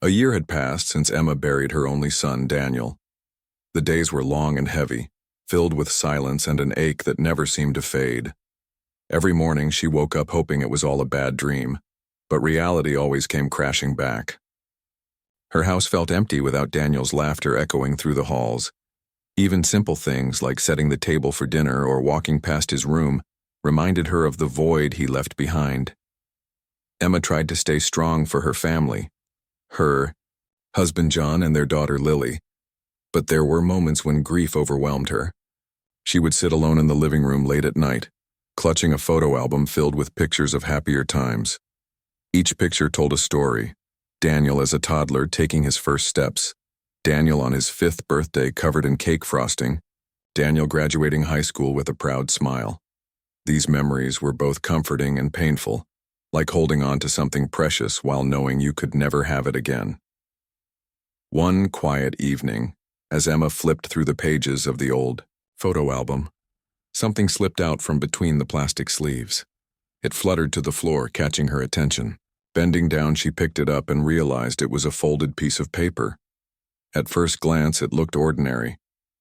A year had passed since Emma buried her only son, Daniel. The days were long and heavy, filled with silence and an ache that never seemed to fade. Every morning she woke up hoping it was all a bad dream, but reality always came crashing back. Her house felt empty without Daniel's laughter echoing through the halls. Even simple things like setting the table for dinner or walking past his room reminded her of the void he left behind. Emma tried to stay strong for her family, her husband John and their daughter Lily, but there were moments when grief overwhelmed her. She would sit alone in the living room late at night, clutching a photo album filled with pictures of happier times. Each picture told a story. Daniel as a toddler taking his first steps, Daniel on his 5th birthday covered in cake frosting, Daniel graduating high school with a proud smile. These memories were both comforting and painful, like holding on to something precious while knowing you could never have it again. One quiet evening, as Emma flipped through the pages of the old photo album, something slipped out from between the plastic sleeves. It fluttered to the floor, catching her attention. Bending down, she picked it up and realized it was a folded piece of paper. At first glance, it looked ordinary,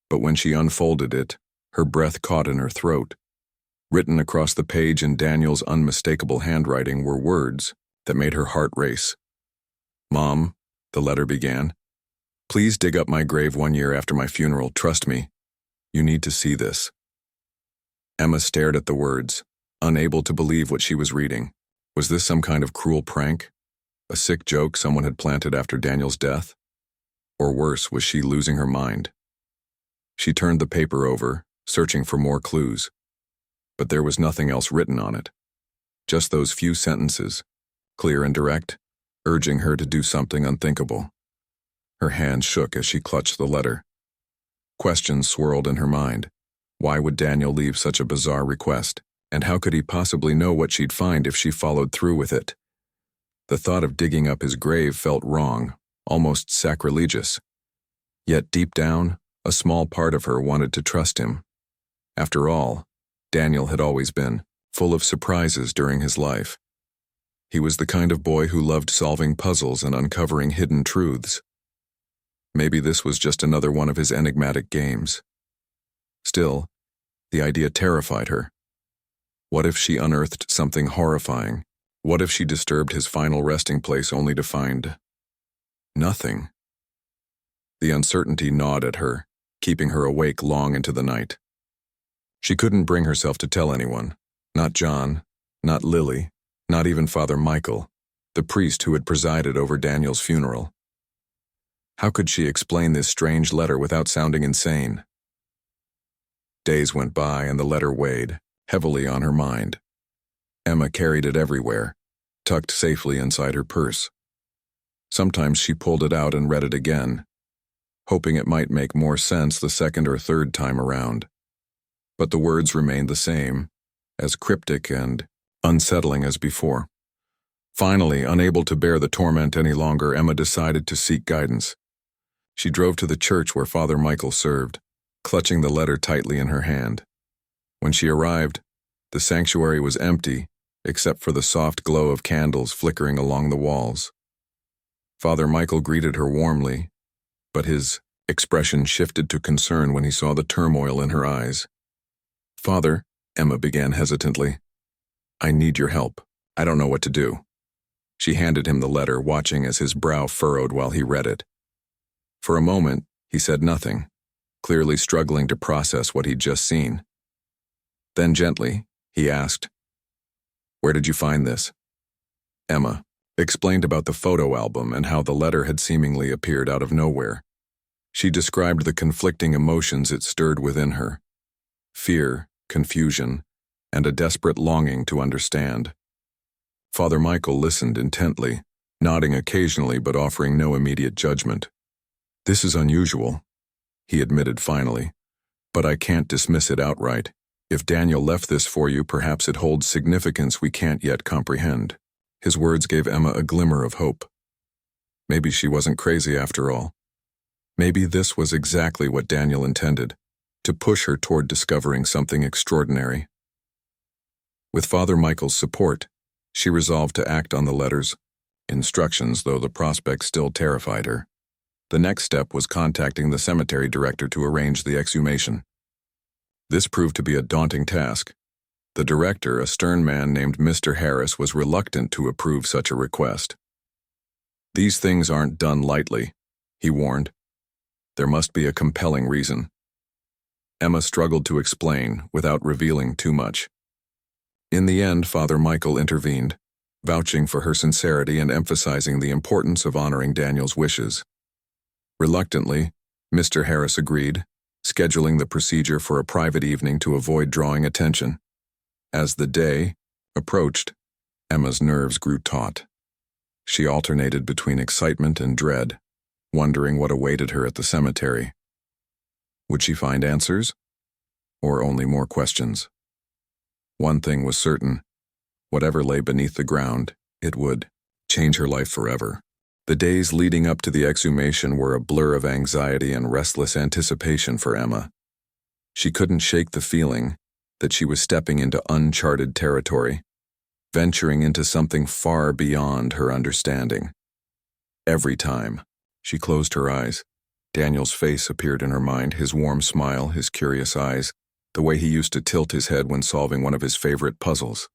but when she unfolded it, her breath caught in her throat. Written across the page in Daniel's unmistakable handwriting were words that made her heart race. "Mom," the letter began, "please dig up my grave 1 year after my funeral. Trust me. You need to see this." Emma stared at the words, unable to believe what she was reading. Was this some kind of cruel prank? A sick joke someone had planted after Daniel's death? Or worse, was she losing her mind? She turned the paper over, searching for more clues. But there was nothing else written on it. Just those few sentences, clear and direct, urging her to do something unthinkable. Her hand shook as she clutched the letter. Questions swirled in her mind. Why would Daniel leave such a bizarre request? And how could he possibly know what she'd find if she followed through with it? The thought of digging up his grave felt wrong, almost sacrilegious. Yet deep down, a small part of her wanted to trust him. After all, Daniel had always been full of surprises during his life. He was the kind of boy who loved solving puzzles and uncovering hidden truths. Maybe this was just another one of his enigmatic games. Still, the idea terrified her. What if she unearthed something horrifying? What if she disturbed his final resting place only to find nothing? The uncertainty gnawed at her, keeping her awake long into the night. She couldn't bring herself to tell anyone, not John, not Lily, not even Father Michael, the priest who had presided over Daniel's funeral. How could she explain this strange letter without sounding insane? Days went by and the letter weighed heavily on her mind. Emma carried it everywhere, tucked safely inside her purse. Sometimes she pulled it out and read it again, hoping it might make more sense the second or third time around. But the words remained the same, as cryptic and unsettling as before. Finally, unable to bear the torment any longer, Emma decided to seek guidance. She drove to the church where Father Michael served, clutching the letter tightly in her hand. When she arrived, the sanctuary was empty, except for the soft glow of candles flickering along the walls. Father Michael greeted her warmly, but his expression shifted to concern when he saw the turmoil in her eyes. "Father," Emma began hesitantly, "I need your help. I don't know what to do." She handed him the letter, watching as his brow furrowed while he read it. For a moment, he said nothing, clearly struggling to process what he'd just seen. Then gently, he asked, "Where did you find this?" Emma explained about the photo album and how the letter had seemingly appeared out of nowhere. She described the conflicting emotions it stirred within her: fear, confusion, and a desperate longing to understand. Father Michael listened intently, nodding occasionally but offering no immediate judgment. "This is unusual," he admitted finally, "but I can't dismiss it outright. If Daniel left this for you, perhaps it holds significance we can't yet comprehend." His words gave Emma a glimmer of hope. Maybe she wasn't crazy after all. Maybe this was exactly what Daniel intended, to push her toward discovering something extraordinary. With Father Michael's support, she resolved to act on the letters instructions, though the prospect still terrified her. The next step was contacting the cemetery director to arrange the exhumation. This proved to be a daunting task. The director, a stern man named Mr. Harris, was reluctant to approve such a request. "These things aren't done lightly," he warned. "There must be a compelling reason." Emma struggled to explain without revealing too much. In the end, Father Michael intervened, vouching for her sincerity and emphasizing the importance of honoring Daniel's wishes. Reluctantly, Mr. Harris agreed, scheduling the procedure for a private evening to avoid drawing attention. As the day approached, Emma's nerves grew taut. She alternated between excitement and dread, wondering what awaited her at the cemetery. Would she find answers, or only more questions? One thing was certain: whatever lay beneath the ground, it would change her life forever. The days leading up to the exhumation were a blur of anxiety and restless anticipation for Emma. She couldn't shake the feeling that she was stepping into uncharted territory, venturing into something far beyond her understanding. Every time she closed her eyes, Daniel's face appeared in her mind, his warm smile, his curious eyes, the way he used to tilt his head when solving one of his favorite puzzles.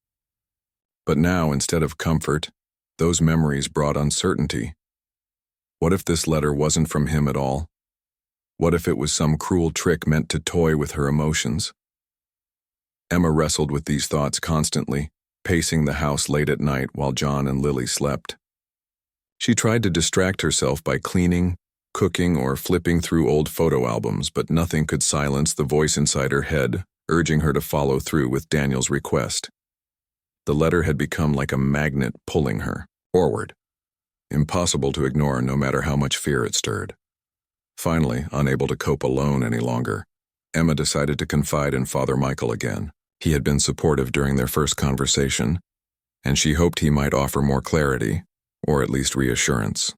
But now, instead of comfort, those memories brought uncertainty. What if this letter wasn't from him at all? What if it was some cruel trick meant to toy with her emotions? Emma wrestled with these thoughts constantly, pacing the house late at night while John and Lily slept. She tried to distract herself by cleaning, cooking, or flipping through old photo albums, but nothing could silence the voice inside her head, urging her to follow through with Daniel's request. The letter had become like a magnet pulling her forward, impossible to ignore no matter how much fear it stirred. Finally, unable to cope alone any longer, Emma decided to confide in Father Michael again. He had been supportive during their first conversation, and she hoped he might offer more clarity, or at least reassurance.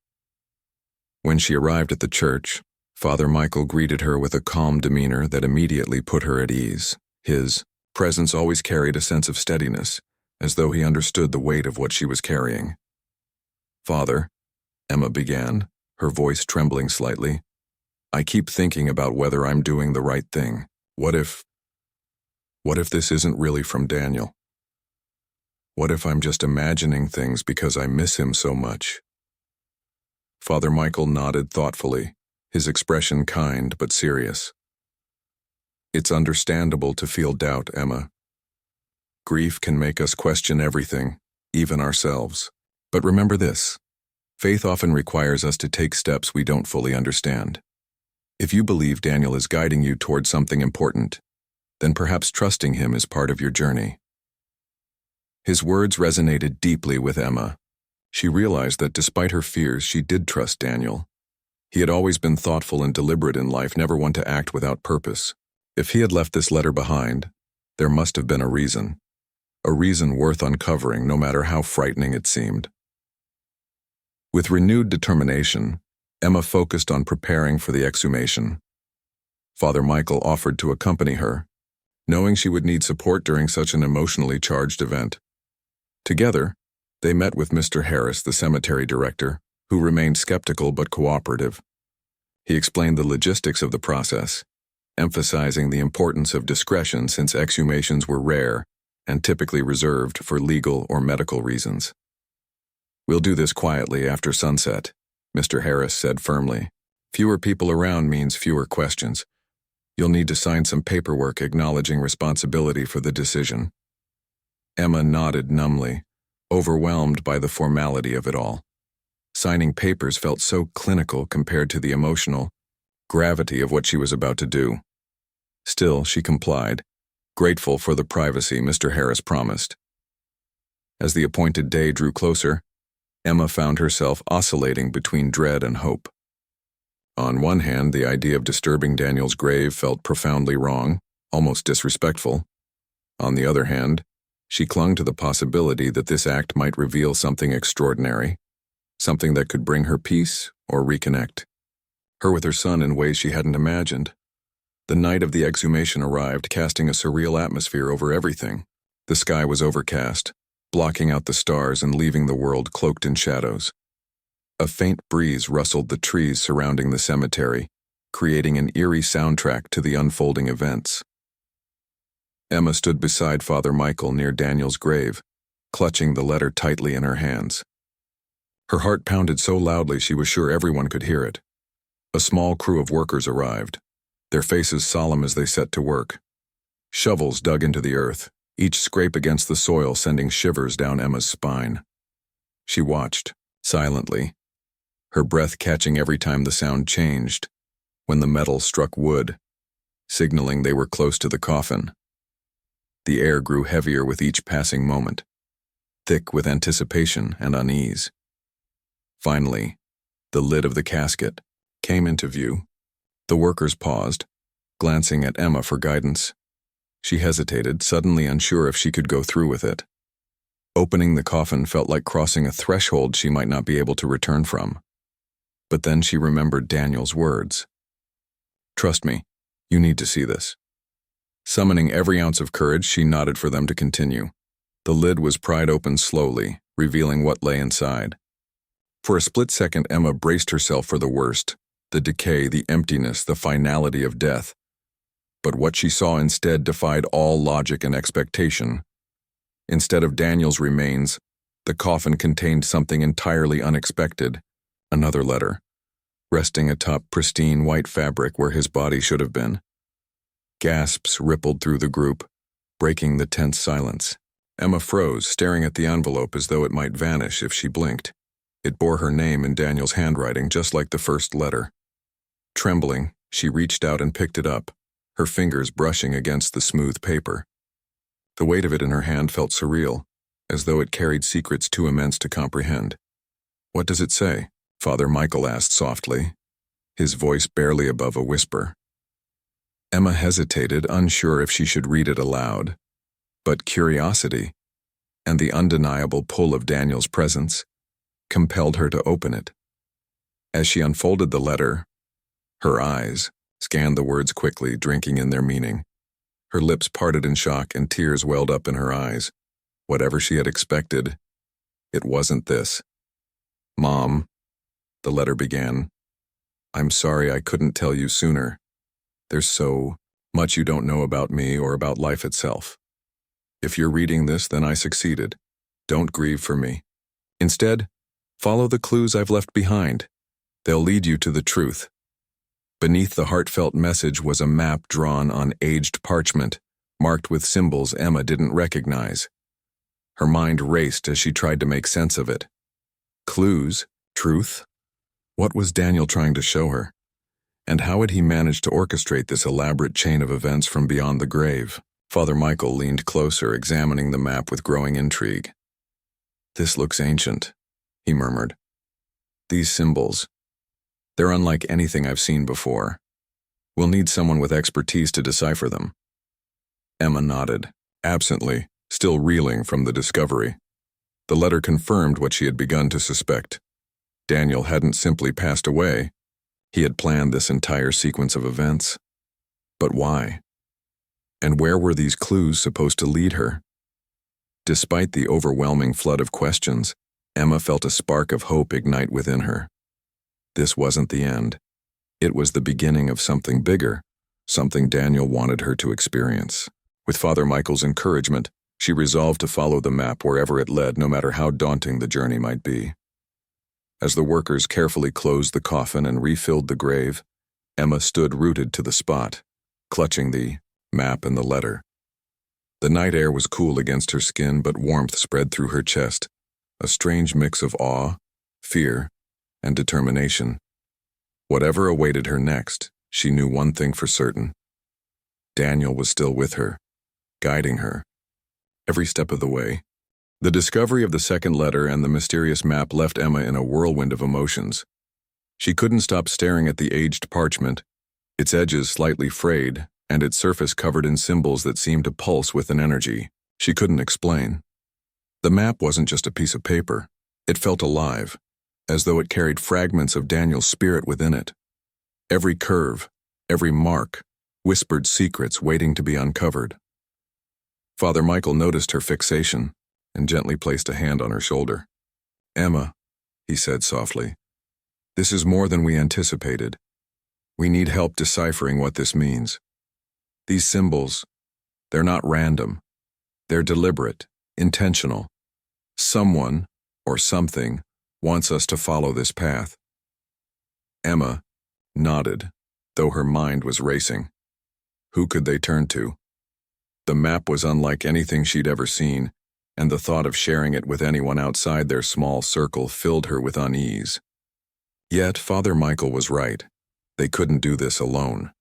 When she arrived at the church, Father Michael greeted her with a calm demeanor that immediately put her at ease. His presence always carried a sense of steadiness, as though he understood the weight of what she was carrying. "Father," Emma began, her voice trembling slightly, "I keep thinking about whether I'm doing the right thing. What if this isn't really from Daniel? What if I'm just imagining things because I miss him so much?" Father Michael nodded thoughtfully, his expression kind but serious. "It's understandable to feel doubt, Emma. Grief can make us question everything, even ourselves. But remember this: faith often requires us to take steps we don't fully understand. If you believe Daniel is guiding you toward something important, then perhaps trusting him is part of your journey." His words resonated deeply with Emma. She realized that despite her fears, she did trust Daniel. He had always been thoughtful and deliberate in life, never one to act without purpose. If he had left this letter behind, there must have been a reason worth uncovering, no matter how frightening it seemed. With renewed determination, Emma focused on preparing for the exhumation. Father Michael offered to accompany her, knowing she would need support during such an emotionally charged event. Together, they met with Mr. Harris, the cemetery director, who remained skeptical but cooperative. He explained the logistics of the process, emphasizing the importance of discretion since exhumations were rare and typically reserved for legal or medical reasons. "We'll do this quietly after sunset," Mr. Harris said firmly. "Fewer people around means fewer questions. You'll need to sign some paperwork acknowledging responsibility for the decision." Emma nodded numbly, overwhelmed by the formality of it all. Signing papers felt so clinical compared to the emotional gravity of what she was about to do. Still, she complied, grateful for the privacy Mr. Harris promised. As the appointed day drew closer, Emma found herself oscillating between dread and hope. On one hand, the idea of disturbing Daniel's grave felt profoundly wrong, almost disrespectful. On the other hand, she clung to the possibility that this act might reveal something extraordinary, something that could bring her peace or reconnect her with her son in ways she hadn't imagined. The night of the exhumation arrived, casting a surreal atmosphere over everything. The sky was overcast, blocking out the stars and leaving the world cloaked in shadows. A faint breeze rustled the trees surrounding the cemetery, creating an eerie soundtrack to the unfolding events. Emma stood beside Father Michael near Daniel's grave, clutching the letter tightly in her hands. Her heart pounded so loudly she was sure everyone could hear it. A small crew of workers arrived, their faces solemn as they set to work. Shovels dug into the earth, each scrape against the soil sending shivers down Emma's spine. She watched, silently, her breath catching every time the sound changed, when the metal struck wood, signaling they were close to the coffin. The air grew heavier with each passing moment, thick with anticipation and unease. Finally, the lid of the casket came into view. The workers paused, glancing at Emma for guidance. She hesitated, suddenly unsure if she could go through with it. Opening the coffin felt like crossing a threshold she might not be able to return from. But then she remembered Daniel's words. "Trust me, you need to see this." Summoning every ounce of courage, she nodded for them to continue. The lid was pried open slowly, revealing what lay inside. For a split second, Emma braced herself for the worst, the decay, the emptiness, the finality of death. But what she saw instead defied all logic and expectation. Instead of Daniel's remains, the coffin contained something entirely unexpected, another letter, resting atop pristine white fabric where his body should have been. Gasps rippled through the group, breaking the tense silence. Emma froze, staring at the envelope as though it might vanish if she blinked. It bore her name in Daniel's handwriting, just like the first letter. Trembling, she reached out and picked it up, her fingers brushing against the smooth paper. The weight of it in her hand felt surreal, as though it carried secrets too immense to comprehend. "What does it say?" Father Michael asked softly, his voice barely above a whisper. Emma hesitated, unsure if she should read it aloud, but curiosity, and the undeniable pull of Daniel's presence, compelled her to open it. As she unfolded the letter, her eyes scanned the words quickly, drinking in their meaning. Her lips parted in shock and tears welled up in her eyes. Whatever she had expected, it wasn't this. "Mom," the letter began, "I'm sorry I couldn't tell you sooner. There's so much you don't know about me or about life itself. If you're reading this, then I succeeded. Don't grieve for me. Instead, follow the clues I've left behind. They'll lead you to the truth." Beneath the heartfelt message was a map drawn on aged parchment, marked with symbols Emma didn't recognize. Her mind raced as she tried to make sense of it. Clues? Truth? What was Daniel trying to show her? And how had he managed to orchestrate this elaborate chain of events from beyond the grave? Father Michael leaned closer, examining the map with growing intrigue. "This looks ancient," he murmured. "These symbols, they're unlike anything I've seen before. We'll need someone with expertise to decipher them." Emma nodded, absently, still reeling from the discovery. The letter confirmed what she had begun to suspect. Daniel hadn't simply passed away. He had planned this entire sequence of events. But why? And where were these clues supposed to lead her? Despite the overwhelming flood of questions, Emma felt a spark of hope ignite within her. This wasn't the end. It was the beginning of something bigger, something Daniel wanted her to experience. With Father Michael's encouragement, she resolved to follow the map wherever it led, no matter how daunting the journey might be. As the workers carefully closed the coffin and refilled the grave, Emma stood rooted to the spot, clutching the map and the letter. The night air was cool against her skin, but warmth spread through her chest, a strange mix of awe, fear, and determination. Whatever awaited her next, she knew one thing for certain. Daniel was still with her, guiding her, every step of the way. The discovery of the second letter and the mysterious map left Emma in a whirlwind of emotions. She couldn't stop staring at the aged parchment, its edges slightly frayed, and its surface covered in symbols that seemed to pulse with an energy she couldn't explain. The map wasn't just a piece of paper. It felt alive, as though it carried fragments of Daniel's spirit within it. Every curve, every mark, whispered secrets waiting to be uncovered. Father Michael noticed her fixation, and gently placed a hand on her shoulder. "Emma," he said softly, "this is more than we anticipated. We need help deciphering what this means. These symbols, they're not random. They're deliberate, intentional. Someone, or something, wants us to follow this path." Emma nodded, though her mind was racing. Who could they turn to? The map was unlike anything she'd ever seen, and the thought of sharing it with anyone outside their small circle filled her with unease. Yet Father Michael was right. They couldn't do this alone.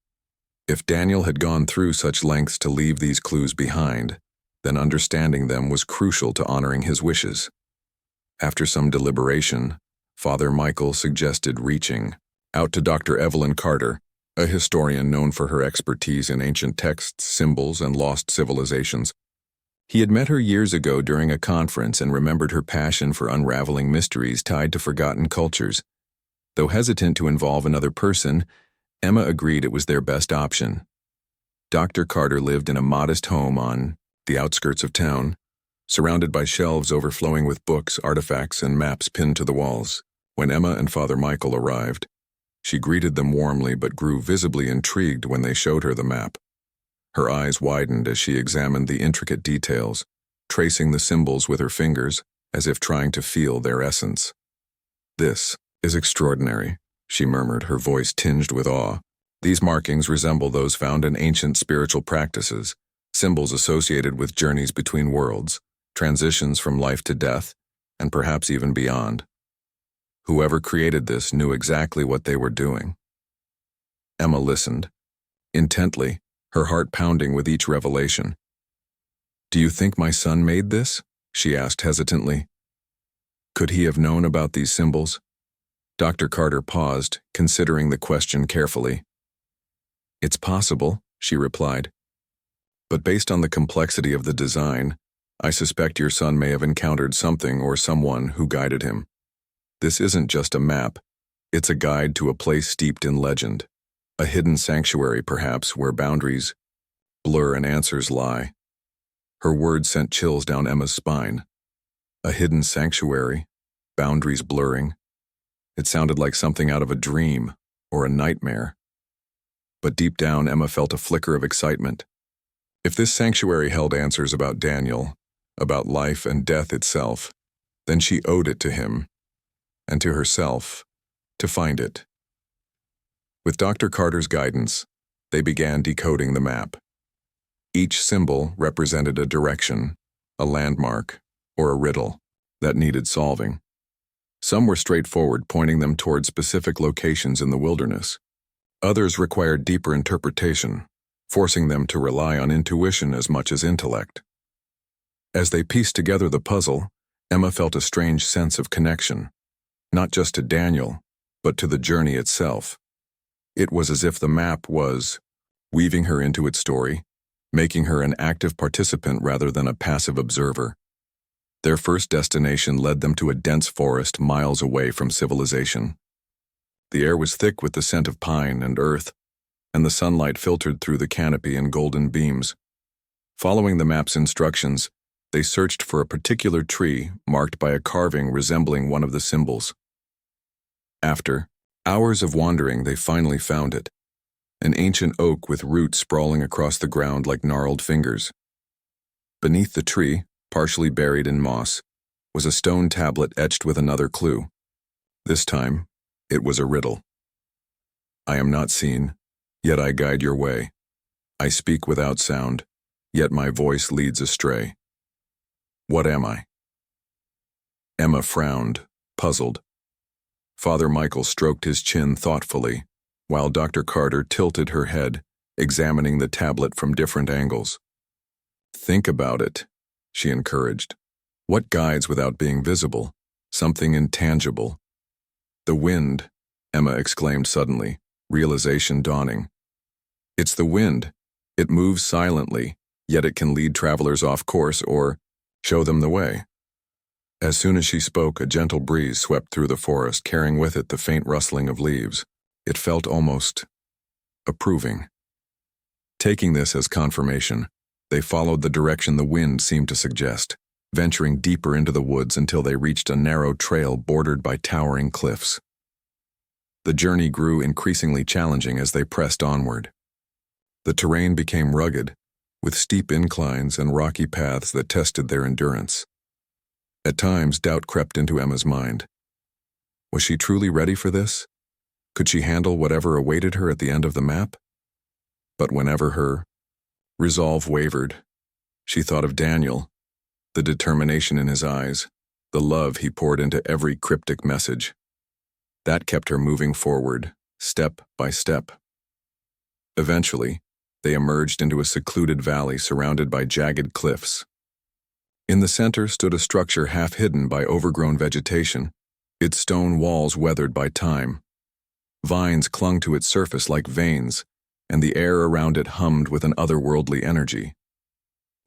If Daniel had gone through such lengths to leave these clues behind, then understanding them was crucial to honoring his wishes. After some deliberation, Father Michael suggested reaching out to Dr. Evelyn Carter, a historian known for her expertise in ancient texts, symbols, and lost civilizations. He had met her years ago during a conference and remembered her passion for unraveling mysteries tied to forgotten cultures. Though hesitant to involve another person, Emma agreed it was their best option. Dr. Carter lived in a modest home on the outskirts of town, surrounded by shelves overflowing with books, artifacts, and maps pinned to the walls. When Emma and Father Michael arrived, she greeted them warmly but grew visibly intrigued when they showed her the map. Her eyes widened as she examined the intricate details, tracing the symbols with her fingers as if trying to feel their essence. "This is extraordinary," she murmured, her voice tinged with awe. "These markings resemble those found in ancient spiritual practices, symbols associated with journeys between worlds, transitions from life to death, and perhaps even beyond. Whoever created this knew exactly what they were doing." Emma listened, intently, her heart pounding with each revelation. "Do you think my son made this?" she asked hesitantly. "Could he have known about these symbols?" Dr. Carter paused, considering the question carefully. "It's possible," she replied. "But based on the complexity of the design, I suspect your son may have encountered something or someone who guided him. This isn't just a map, it's a guide to a place steeped in legend, a hidden sanctuary perhaps where boundaries blur and answers lie." Her words sent chills down Emma's spine. A hidden sanctuary, boundaries blurring. It sounded like something out of a dream or a nightmare. But deep down, Emma felt a flicker of excitement. If this sanctuary held answers about Daniel, about life and death itself, then she owed it to him, and to herself, to find it. With Dr. Carter's guidance, they began decoding the map. Each symbol represented a direction, a landmark, or a riddle that needed solving. Some were straightforward, pointing them toward specific locations in the wilderness. Others required deeper interpretation, forcing them to rely on intuition as much as intellect. As they pieced together the puzzle, Emma felt a strange sense of connection, not just to Daniel, but to the journey itself. It was as if the map was weaving her into its story, making her an active participant rather than a passive observer. Their first destination led them to a dense forest miles away from civilization. The air was thick with the scent of pine and earth, and the sunlight filtered through the canopy in golden beams. Following the map's instructions, they searched for a particular tree marked by a carving resembling one of the symbols. After hours of wandering, they finally found it, an ancient oak with roots sprawling across the ground like gnarled fingers. Beneath the tree, partially buried in moss, was a stone tablet etched with another clue. This time, it was a riddle. "I am not seen, yet I guide your way. I speak without sound, yet my voice leads astray. What am I?" Emma frowned, puzzled. Father Michael stroked his chin thoughtfully, while Dr. Carter tilted her head, examining the tablet from different angles. "Think about it," she encouraged. "What guides without being visible? Something intangible." "The wind," Emma exclaimed suddenly, realization dawning. "It's the wind. It moves silently, yet it can lead travelers off course or show them the way." As soon as she spoke, a gentle breeze swept through the forest, carrying with it the faint rustling of leaves. It felt almost approving. Taking this as confirmation, they followed the direction the wind seemed to suggest. venturing deeper into the woods until they reached a narrow trail bordered by towering cliffs. The journey grew increasingly challenging as they pressed onward. The terrain became rugged, with steep inclines and rocky paths that tested their endurance. At times, doubt crept into Emma's mind. Was she truly ready for this? Could she handle whatever awaited her at the end of the map? But whenever her resolve wavered, she thought of Daniel, the determination in his eyes, the love he poured into every cryptic message. That kept her moving forward, step by step. Eventually, they emerged into a secluded valley surrounded by jagged cliffs. In the center stood a structure half hidden by overgrown vegetation, its stone walls weathered by time. Vines clung to its surface like veins, and the air around it hummed with an otherworldly energy.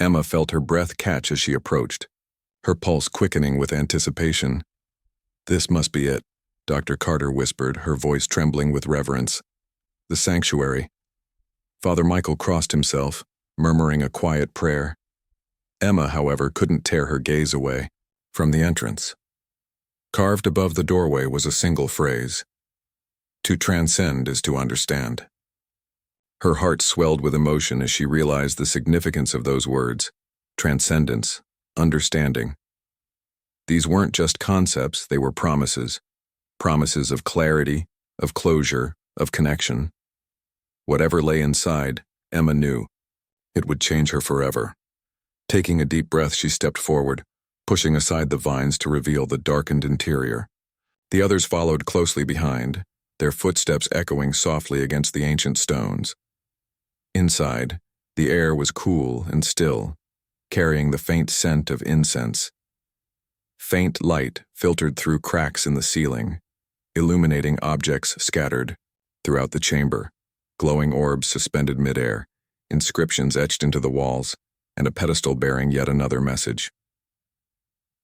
Emma felt her breath catch as she approached, her pulse quickening with anticipation. "This must be it," Dr. Carter whispered, her voice trembling with reverence. "The sanctuary." Father Michael crossed himself, murmuring a quiet prayer. Emma, however, couldn't tear her gaze away from the entrance. Carved above the doorway was a single phrase: "To transcend is to understand." Her heart swelled with emotion as she realized the significance of those words: transcendence, understanding. These weren't just concepts, they were promises. Promises of clarity, of closure, of connection. Whatever lay inside, Emma knew. It would change her forever. Taking a deep breath, she stepped forward, pushing aside the vines to reveal the darkened interior. The others followed closely behind, their footsteps echoing softly against the ancient stones. Inside, the air was cool and still, carrying the faint scent of incense. Faint light filtered through cracks in the ceiling, illuminating objects scattered throughout the chamber, glowing orbs suspended midair, inscriptions etched into the walls, and a pedestal bearing yet another message.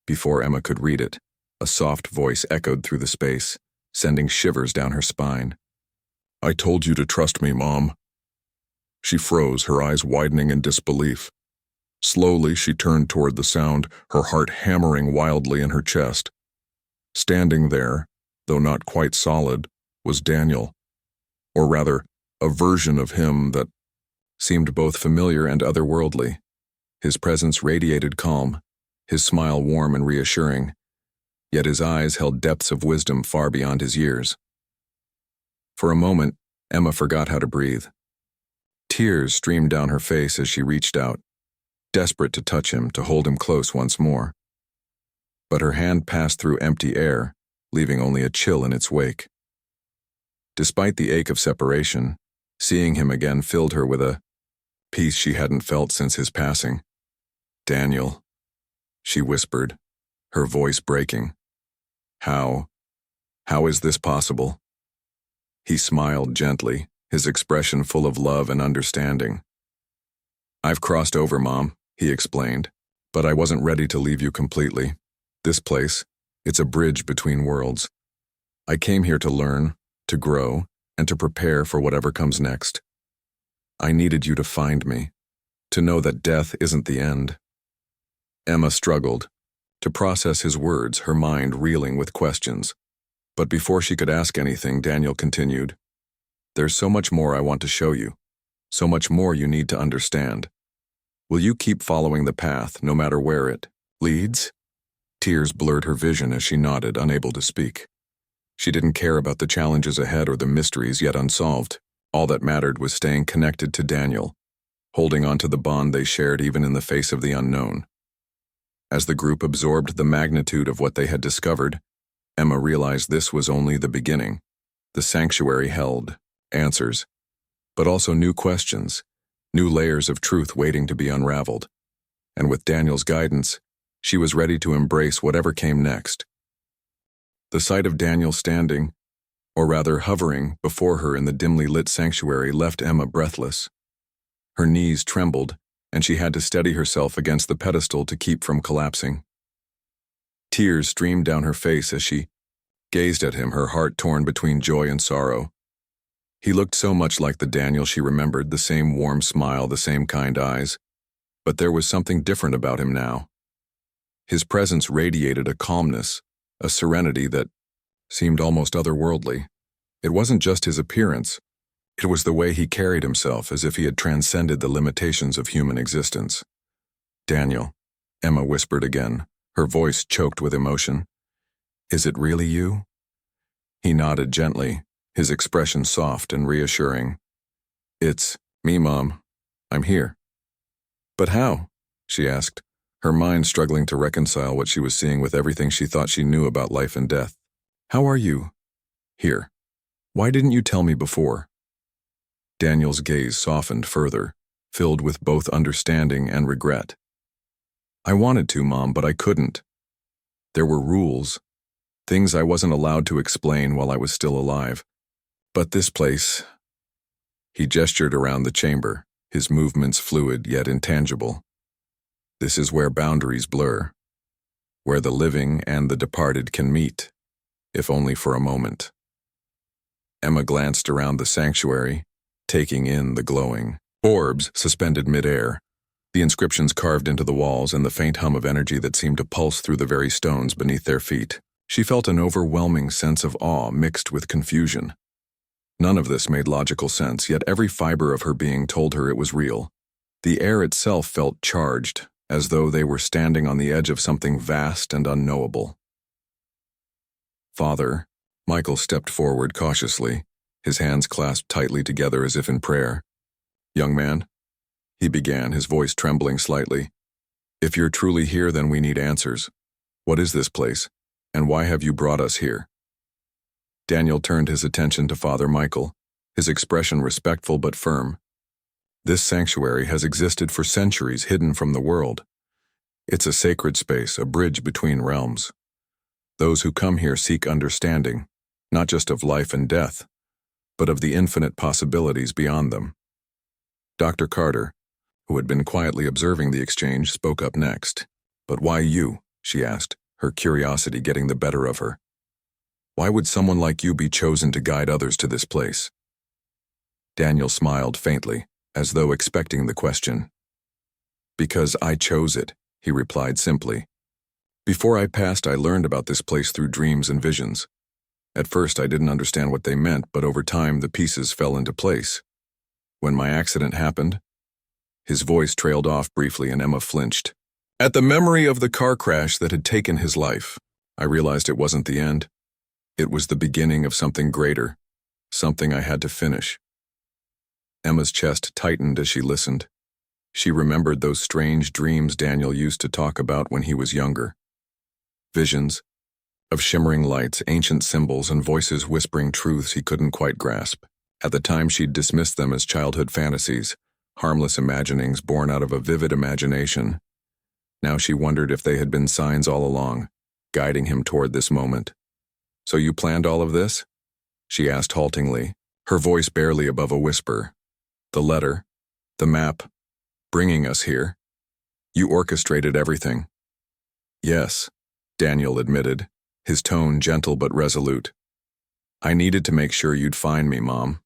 Before Emma could read it, a soft voice echoed through the space, sending shivers down her spine. "I told you to trust me, Mom." She froze, her eyes widening in disbelief. Slowly, she turned toward the sound, her heart hammering wildly in her chest. Standing there, though not quite solid, was Daniel. Or rather, a version of him that seemed both familiar and otherworldly. His presence radiated calm, his smile warm and reassuring, yet his eyes held depths of wisdom far beyond his years. For a moment, Emma forgot how to breathe. Tears streamed down her face as she reached out, desperate to touch him, to hold him close once more. But her hand passed through empty air, leaving only a chill in its wake. Despite the ache of separation, seeing him again filled her with a peace she hadn't felt since his passing. "Daniel," she whispered, her voice breaking. How is this possible?" He smiled gently, his expression full of love and understanding. "I've crossed over, Mom," he explained, "but I wasn't ready to leave you completely. This place, it's a bridge between worlds. I came here to learn, to grow, and to prepare for whatever comes next. I needed you to find me, to know that death isn't the end." Emma struggled to process his words, her mind reeling with questions. But before she could ask anything, Daniel continued, "There's so much more I want to show you, so much more you need to understand. Will you keep following the path, no matter where it leads?" Tears blurred her vision as she nodded, unable to speak. She didn't care about the challenges ahead or the mysteries yet unsolved. All that mattered was staying connected to Daniel, holding on to the bond they shared even in the face of the unknown. As the group absorbed the magnitude of what they had discovered, Emma realized this was only the beginning. The sanctuary held answers, but also new questions, new layers of truth waiting to be unraveled. And with Daniel's guidance, she was ready to embrace whatever came next. The sight of Daniel standing, or rather hovering, before her in the dimly lit sanctuary left Emma breathless. Her knees trembled, and she had to steady herself against the pedestal to keep from collapsing. Tears streamed down her face as she gazed at him, her heart torn between joy and sorrow. He looked so much like the Daniel she remembered, the same warm smile, the same kind eyes. But there was something different about him now. His presence radiated a calmness, a serenity that seemed almost otherworldly. It wasn't just his appearance. It was the way he carried himself, as if he had transcended the limitations of human existence. "Daniel," Emma whispered again, her voice choked with emotion. "Is it really you?" He nodded gently, his expression soft and reassuring. "It's me, Mom. I'm here." "But how?" she asked, her mind struggling to reconcile what she was seeing with everything she thought she knew about life and death. "How are you here? Why didn't you tell me before?" Daniel's gaze softened further, filled with both understanding and regret. "I wanted to, Mom, but I couldn't. There were rules, things I wasn't allowed to explain while I was still alive. But this place—" He gestured around the chamber, his movements fluid yet intangible. "This is where boundaries blur, where the living and the departed can meet, if only for a moment." Emma glanced around the sanctuary, taking in the glowing orbs suspended midair, the inscriptions carved into the walls and the faint hum of energy that seemed to pulse through the very stones beneath their feet. She felt an overwhelming sense of awe mixed with confusion. None of this made logical sense, yet every fiber of her being told her it was real. The air itself felt charged, as though they were standing on the edge of something vast and unknowable. "Father," Michael stepped forward cautiously, his hands clasped tightly together as if in prayer. "Young man," he began, his voice trembling slightly, "if you're truly here, then we need answers. What is this place, and why have you brought us here?" Daniel turned his attention to Father Michael, his expression respectful but firm. "This sanctuary has existed for centuries, hidden from the world. It's a sacred space, a bridge between realms. Those who come here seek understanding, not just of life and death, but of the infinite possibilities beyond them." Dr. Carter, who had been quietly observing the exchange, spoke up next. "But why you?" she asked, her curiosity getting the better of her. "Why would someone like you be chosen to guide others to this place?" Daniel smiled faintly, as though expecting the question. "Because I chose it," he replied simply. "Before I passed, I learned about this place through dreams and visions. At first, I didn't understand what they meant, but over time, the pieces fell into place. When my accident happened—" His voice trailed off briefly and Emma flinched. "At the memory of the car crash that had taken his life, I realized it wasn't the end. It was the beginning of something greater, something I had to finish." Emma's chest tightened as she listened. She remembered those strange dreams Daniel used to talk about when he was younger. Visions of shimmering lights, ancient symbols, and voices whispering truths he couldn't quite grasp. At the time, she'd dismissed them as childhood fantasies, harmless imaginings born out of a vivid imagination. Now she wondered if they had been signs all along, guiding him toward this moment. "So you planned all of this?" she asked haltingly, her voice barely above a whisper. "The letter, the map, bringing us here. You orchestrated everything." "Yes," Daniel admitted, his tone gentle but resolute. "I needed to make sure you'd find me, Mom.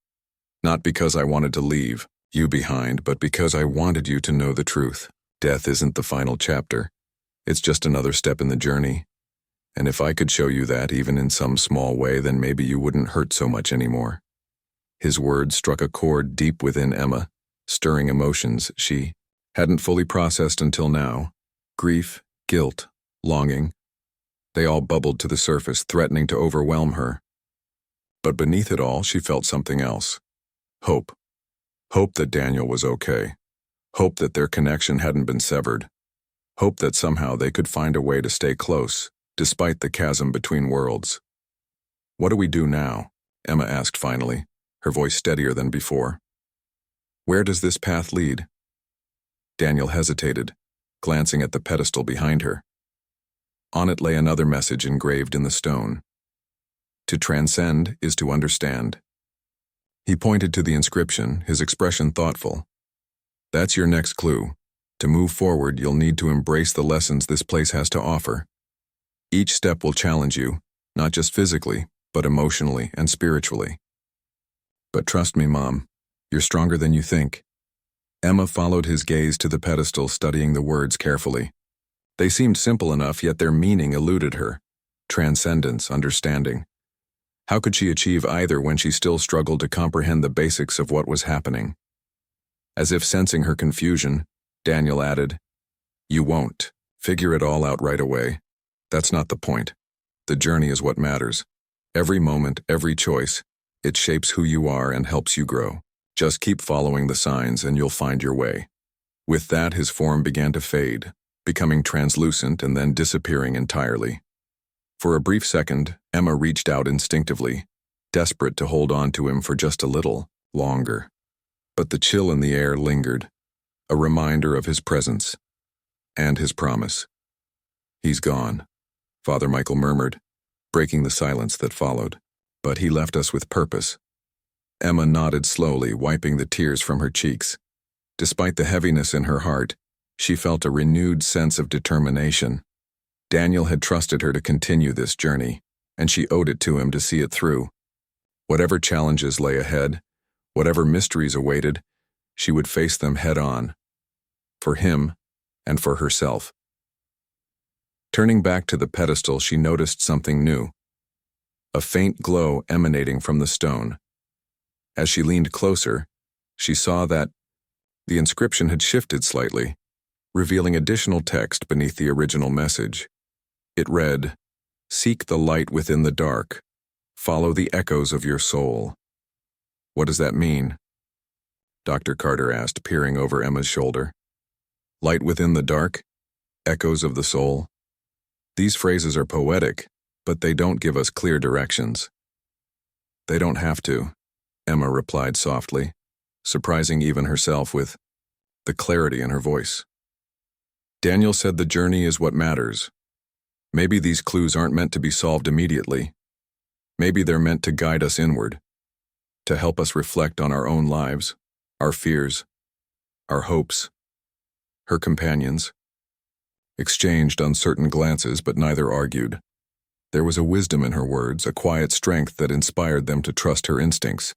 Not because I wanted to leave you behind, but because I wanted you to know the truth. Death isn't the final chapter. It's just another step in the journey. And if I could show you that, even in some small way, then maybe you wouldn't hurt so much anymore." His words struck a chord deep within Emma, stirring emotions she hadn't fully processed until now. Grief, guilt, longing. They all bubbled to the surface, threatening to overwhelm her. But beneath it all, she felt something else. Hope. Hope that Daniel was okay. Hope that their connection hadn't been severed. Hope that somehow they could find a way to stay close, despite the chasm between worlds. "What do we do now?" Emma asked finally, her voice steadier than before. "Where does this path lead?" Daniel hesitated, glancing at the pedestal behind her. On it lay another message engraved in the stone. "To transcend is to understand." He pointed to the inscription, his expression thoughtful. "That's your next clue. To move forward, you'll need to embrace the lessons this place has to offer. Each step will challenge you, not just physically, but emotionally and spiritually. But trust me, Mom, you're stronger than you think." Emma followed his gaze to the pedestal, studying the words carefully. They seemed simple enough, yet their meaning eluded her. Transcendence, understanding. How could she achieve either when she still struggled to comprehend the basics of what was happening? As if sensing her confusion, Daniel added, "You won't figure it all out right away. That's not the point. The journey is what matters. Every moment, every choice, it shapes who you are and helps you grow. Just keep following the signs and you'll find your way." With that, his form began to fade, becoming translucent and then disappearing entirely. For a brief second, Emma reached out instinctively, desperate to hold on to him for just a little longer. But the chill in the air lingered, a reminder of his presence and his promise. "He's gone," Father Michael murmured, breaking the silence that followed. "But he left us with purpose." Emma nodded slowly, wiping the tears from her cheeks. Despite the heaviness in her heart, she felt a renewed sense of determination. Daniel had trusted her to continue this journey, and she owed it to him to see it through. Whatever challenges lay ahead, whatever mysteries awaited, she would face them head-on. For him, and for herself. Turning back to the pedestal, she noticed something new. A faint glow emanating from the stone. As she leaned closer, she saw that the inscription had shifted slightly, revealing additional text beneath the original message. It read, "Seek the light within the dark. Follow the echoes of your soul." "What does that mean?" Dr. Carter asked, peering over Emma's shoulder. "Light within the dark? Echoes of the soul?" These phrases are poetic, but they don't give us clear directions. "They don't have to," Emma replied softly, surprising even herself with the clarity in her voice. "Daniel said the journey is what matters. Maybe these clues aren't meant to be solved immediately. Maybe they're meant to guide us inward, to help us reflect on our own lives, our fears, our hopes." Her companions exchanged uncertain glances, but neither argued. There was a wisdom in her words, a quiet strength that inspired them to trust her instincts.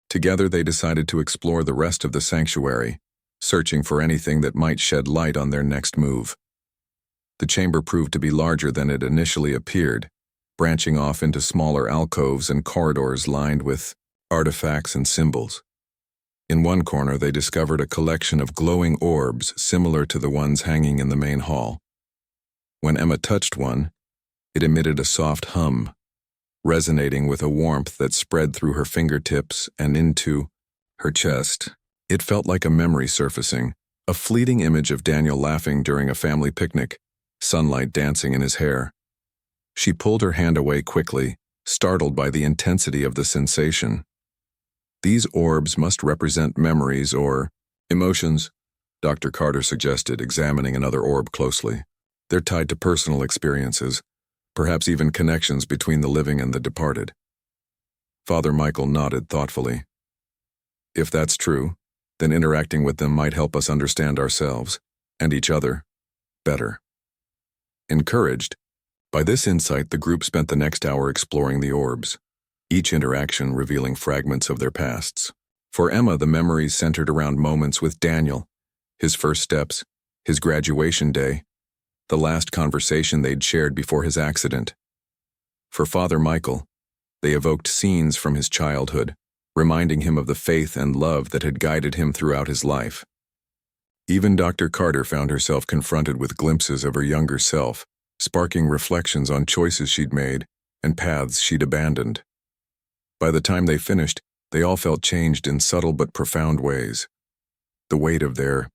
Together they decided to explore the rest of the sanctuary, searching for anything that might shed light on their next move. The chamber proved to be larger than it initially appeared, branching off into smaller alcoves and corridors lined with artifacts and symbols. In one corner they discovered a collection of glowing orbs similar to the ones hanging in the main hall. When Emma touched one, it emitted a soft hum, resonating with a warmth that spread through her fingertips and into her chest. It felt like a memory surfacing, a fleeting image of Daniel laughing during a family picnic, sunlight dancing in his hair. She pulled her hand away quickly, startled by the intensity of the sensation. "These orbs must represent memories or emotions," Dr. Carter suggested, examining another orb closely. "They're tied to personal experiences, perhaps even connections between the living and the departed." Father Michael nodded thoughtfully. "If that's true, then interacting with them might help us understand ourselves, and each other, better." Encouraged by this insight, the group spent the next hour exploring the orbs, each interaction revealing fragments of their pasts. For Emma, the memories centered around moments with Daniel, his first steps, his graduation day, the last conversation they'd shared before his accident. For Father Michael, they evoked scenes from his childhood, reminding him of the faith and love that had guided him throughout his life. Even Dr. Carter found herself confronted with glimpses of her younger self, sparking reflections on choices she'd made and paths she'd abandoned. By the time they finished, they all felt changed in subtle but profound ways. The weight of their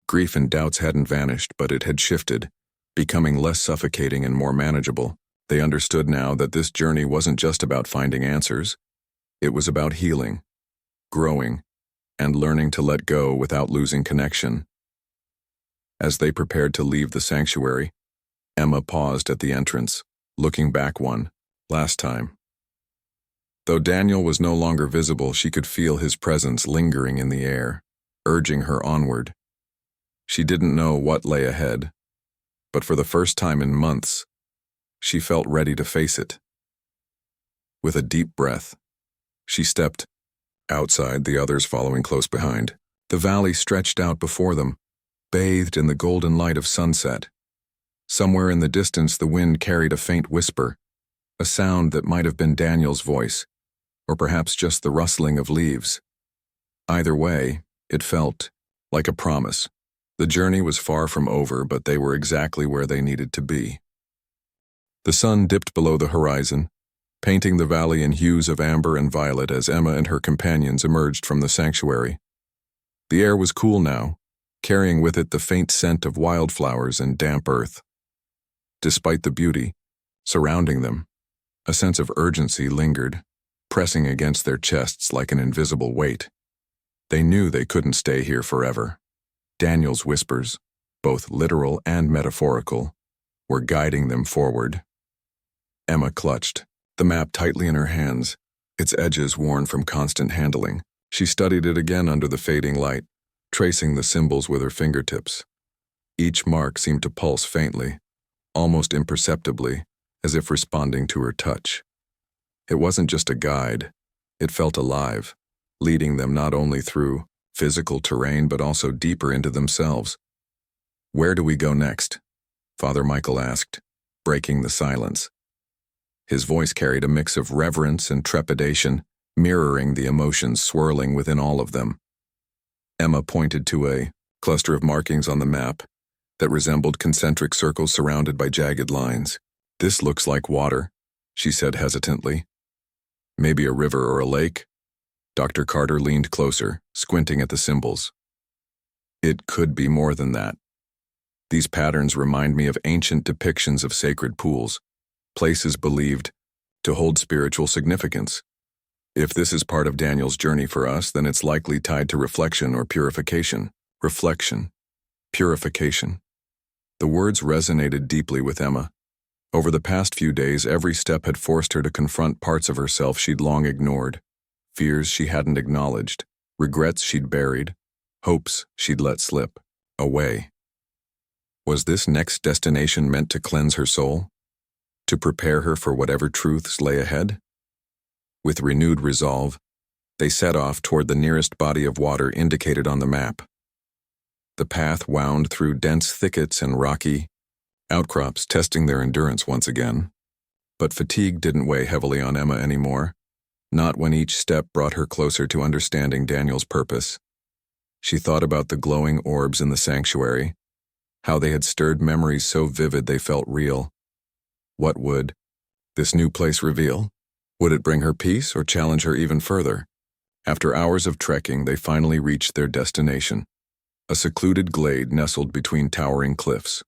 grief and doubts hadn't vanished, but it had shifted, becoming less suffocating and more manageable. They understood now that this journey wasn't just about finding answers. It was about healing, growing, and learning to let go without losing connection. As they prepared to leave the sanctuary, Emma paused at the entrance, looking back one last time. Though Daniel was no longer visible, she could feel his presence lingering in the air, urging her onward. She didn't know what lay ahead, but for the first time in months, she felt ready to face it. With a deep breath, she stepped outside, the others following close behind. The valley stretched out before them, bathed in the golden light of sunset. Somewhere in the distance, the wind carried a faint whisper, a sound that might have been Daniel's voice, or perhaps just the rustling of leaves. Either way, it felt like a promise. The journey was far from over, but they were exactly where they needed to be. The sun dipped below the horizon, painting the valley in hues of amber and violet as Emma and her companions emerged from the sanctuary. The air was cool now, carrying with it the faint scent of wildflowers and damp earth. Despite the beauty surrounding them, a sense of urgency lingered, pressing against their chests like an invisible weight. They knew they couldn't stay here forever. Daniel's whispers, both literal and metaphorical, were guiding them forward. Emma clutched the map tightly in her hands, its edges worn from constant handling. She studied it again under the fading light, tracing the symbols with her fingertips. Each mark seemed to pulse faintly, almost imperceptibly, as if responding to her touch. It wasn't just a guide, it felt alive, leading them not only through physical terrain but also deeper into themselves. "Where do we go next?" Father Michael asked, breaking the silence. His voice carried a mix of reverence and trepidation, mirroring the emotions swirling within all of them. Emma pointed to a cluster of markings on the map that resembled concentric circles surrounded by jagged lines. "This looks like water," she said hesitantly. "Maybe a river or a lake?" Dr. Carter leaned closer, squinting at the symbols. "It could be more than that. These patterns remind me of ancient depictions of sacred pools, places believed to hold spiritual significance. If this is part of Daniel's journey for us, then it's likely tied to reflection or purification." Reflection. Purification. The words resonated deeply with Emma. Over the past few days, every step had forced her to confront parts of herself she'd long ignored, fears she hadn't acknowledged, regrets she'd buried, hopes she'd let slip away. Was this next destination meant to cleanse her soul? To prepare her for whatever truths lay ahead? With renewed resolve, they set off toward the nearest body of water indicated on the map. The path wound through dense thickets and rocky outcrops, testing their endurance once again. But fatigue didn't weigh heavily on Emma anymore, not when each step brought her closer to understanding Daniel's purpose. She thought about the glowing orbs in the sanctuary, how they had stirred memories so vivid they felt real. What would this new place reveal? Would it bring her peace or challenge her even further? After hours of trekking, they finally reached their destination, a secluded glade nestled between towering cliffs.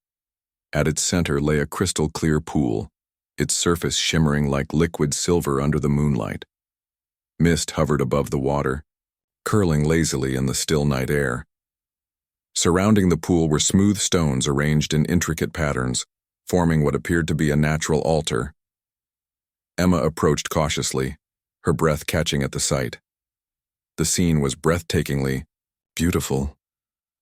At its center lay a crystal-clear pool, its surface shimmering like liquid silver under the moonlight. Mist hovered above the water, curling lazily in the still night air. Surrounding the pool were smooth stones arranged in intricate patterns, forming what appeared to be a natural altar. Emma approached cautiously, her breath catching at the sight. The scene was breathtakingly beautiful,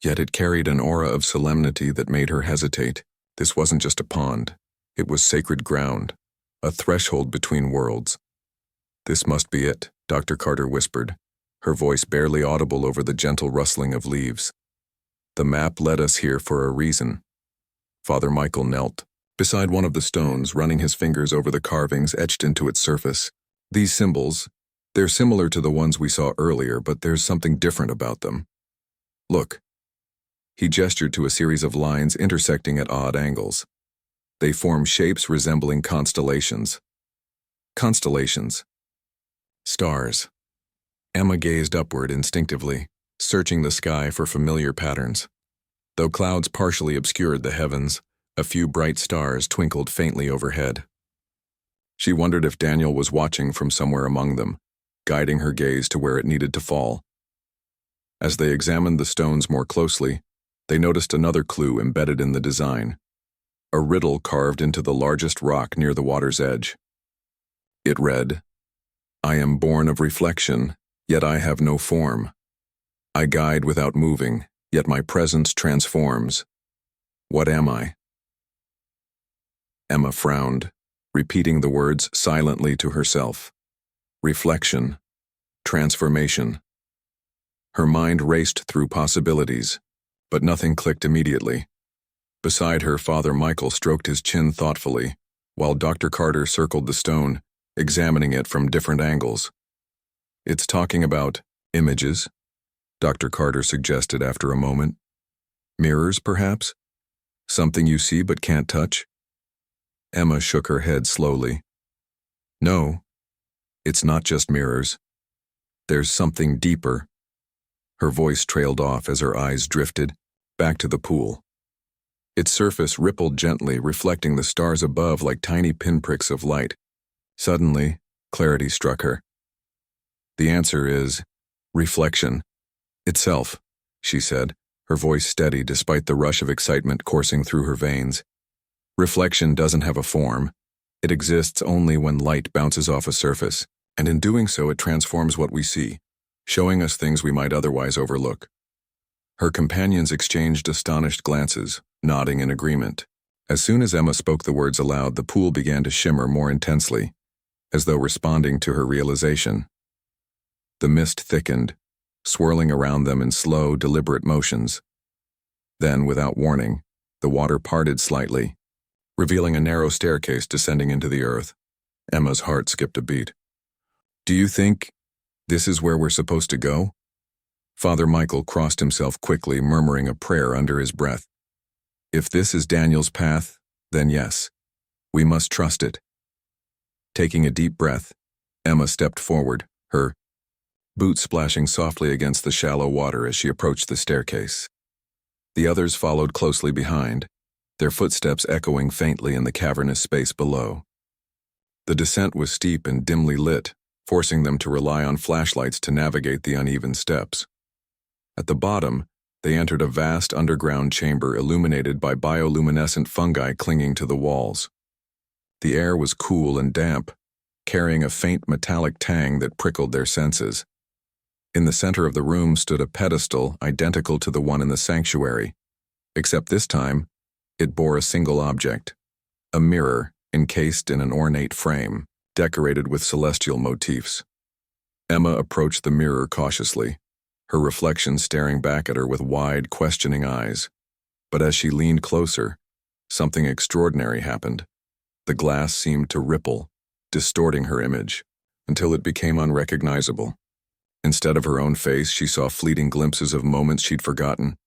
yet it carried an aura of solemnity that made her hesitate. This wasn't just a pond, it was sacred ground, a threshold between worlds. "This must be it," Dr. Carter whispered, her voice barely audible over the gentle rustling of leaves. "The map led us here for a reason." Father Michael knelt beside one of the stones, running his fingers over the carvings etched into its surface. "These symbols, they're similar to the ones we saw earlier, but there's something different about them. Look." He gestured to a series of lines intersecting at odd angles. They form shapes resembling constellations. Constellations. Stars. Emma gazed upward instinctively, searching the sky for familiar patterns. Though clouds partially obscured the heavens, a few bright stars twinkled faintly overhead. She wondered if Daniel was watching from somewhere among them, guiding her gaze to where it needed to fall. As they examined the stones more closely, they noticed another clue embedded in the design, a riddle carved into the largest rock near the water's edge. It read, "I am born of reflection, yet I have no form. I guide without moving, yet my presence transforms. What am I?" Emma frowned, repeating the words silently to herself. Reflection. Transformation. Her mind raced through possibilities, but nothing clicked immediately. Beside her, Father Michael stroked his chin thoughtfully, while Dr. Carter circled the stone, examining it from different angles. "It's talking about images," Dr. Carter suggested after a moment. "Mirrors, perhaps? Something you see but can't touch?" Emma shook her head slowly. "No, it's not just mirrors. There's something deeper." Her voice trailed off as her eyes drifted back to the pool. Its surface rippled gently, reflecting the stars above like tiny pinpricks of light. Suddenly, clarity struck her. "The answer is reflection itself," she said, her voice steady despite the rush of excitement coursing through her veins. "Reflection doesn't have a form. It exists only when light bounces off a surface, and in doing so it transforms what we see, showing us things we might otherwise overlook." Her companions exchanged astonished glances, nodding in agreement. As soon as Emma spoke the words aloud, the pool began to shimmer more intensely, as though responding to her realization. The mist thickened, swirling around them in slow, deliberate motions. Then, without warning, the water parted slightly, revealing a narrow staircase descending into the earth. Emma's heart skipped a beat. "Do you think this is where we're supposed to go?" Father Michael crossed himself quickly, murmuring a prayer under his breath. "If this is Daniel's path, then yes, we must trust it." Taking a deep breath, Emma stepped forward, her boots splashing softly against the shallow water as she approached the staircase. The others followed closely behind, their footsteps echoing faintly in the cavernous space below. The descent was steep and dimly lit, forcing them to rely on flashlights to navigate the uneven steps. At the bottom, they entered a vast underground chamber illuminated by bioluminescent fungi clinging to the walls. The air was cool and damp, carrying a faint metallic tang that prickled their senses. In the center of the room stood a pedestal identical to the one in the sanctuary, except this time, it bore a single object, a mirror encased in an ornate frame, decorated with celestial motifs. Emma approached the mirror cautiously, her reflection staring back at her with wide, questioning eyes. But as she leaned closer, something extraordinary happened. The glass seemed to ripple, distorting her image, until it became unrecognizable. Instead of her own face, she saw fleeting glimpses of moments she'd forgotten.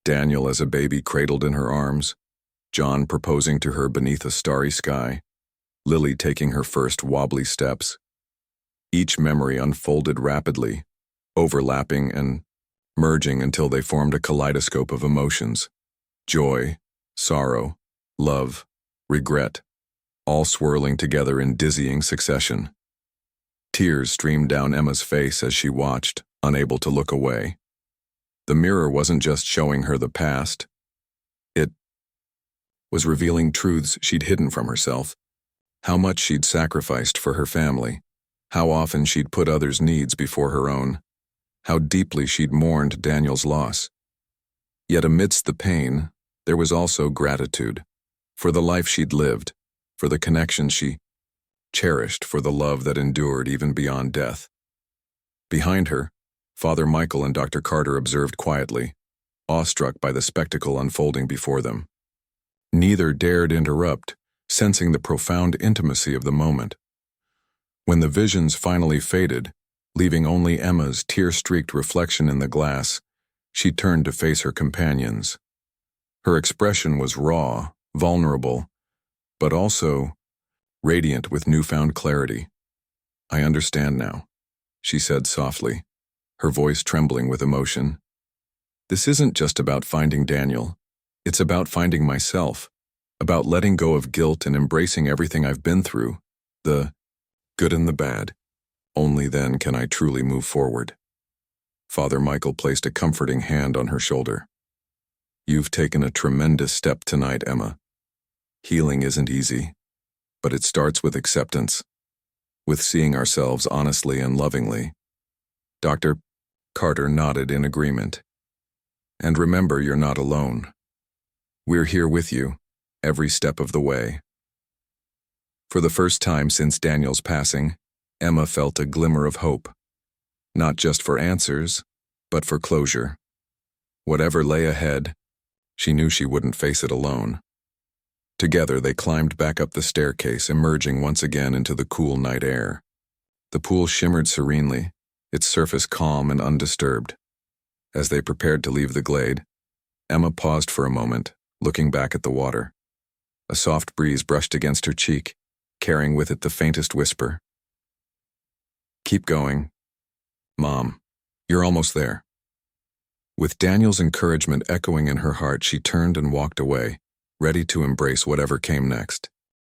Daniel as a baby cradled in her arms, John proposing to her beneath a starry sky, Lily taking her first wobbly steps. Each memory unfolded rapidly, overlapping and merging until they formed a kaleidoscope of emotions. Joy, sorrow, love, regret, all swirling together in dizzying succession. Tears streamed down Emma's face as she watched, unable to look away. The mirror wasn't just showing her the past. It was revealing truths she'd hidden from herself. How much she'd sacrificed for her family. How often she'd put others' needs before her own. How deeply she'd mourned Daniel's loss. Yet amidst the pain, there was also gratitude. For the life she'd lived, for the connections she cherished, for the love that endured even beyond death. Behind her, Father Michael and Dr. Carter observed quietly, awestruck by the spectacle unfolding before them. Neither dared interrupt, sensing the profound intimacy of the moment. When the visions finally faded, leaving only Emma's tear-streaked reflection in the glass, she turned to face her companions. Her expression was raw, vulnerable, but also radiant with newfound clarity. "I understand now," she said softly, her voice trembling with emotion. "This isn't just about finding Daniel. It's about finding myself, about letting go of guilt and embracing everything I've been through, the good and the bad. Only then can I truly move forward." Father Michael placed a comforting hand on her shoulder. "You've taken a tremendous step tonight, Emma. Healing isn't easy, but it starts with acceptance, with seeing ourselves honestly and lovingly." Dr. Carter nodded in agreement. "And remember, you're not alone. We're here with you, every step of the way." For the first time since Daniel's passing, Emma felt a glimmer of hope. Not just for answers, but for closure. Whatever lay ahead, She knew she wouldn't face it alone. Together, they climbed back up the staircase, emerging once again into the cool night air. The pool shimmered serenely, its surface calm and undisturbed. As they prepared to leave the glade, Emma paused for a moment, looking back at the water. A soft breeze brushed against her cheek, carrying with it the faintest whisper. "Keep going. Mom, you're almost there." With Daniel's encouragement echoing in her heart, she turned and walked away, ready to embrace whatever came next.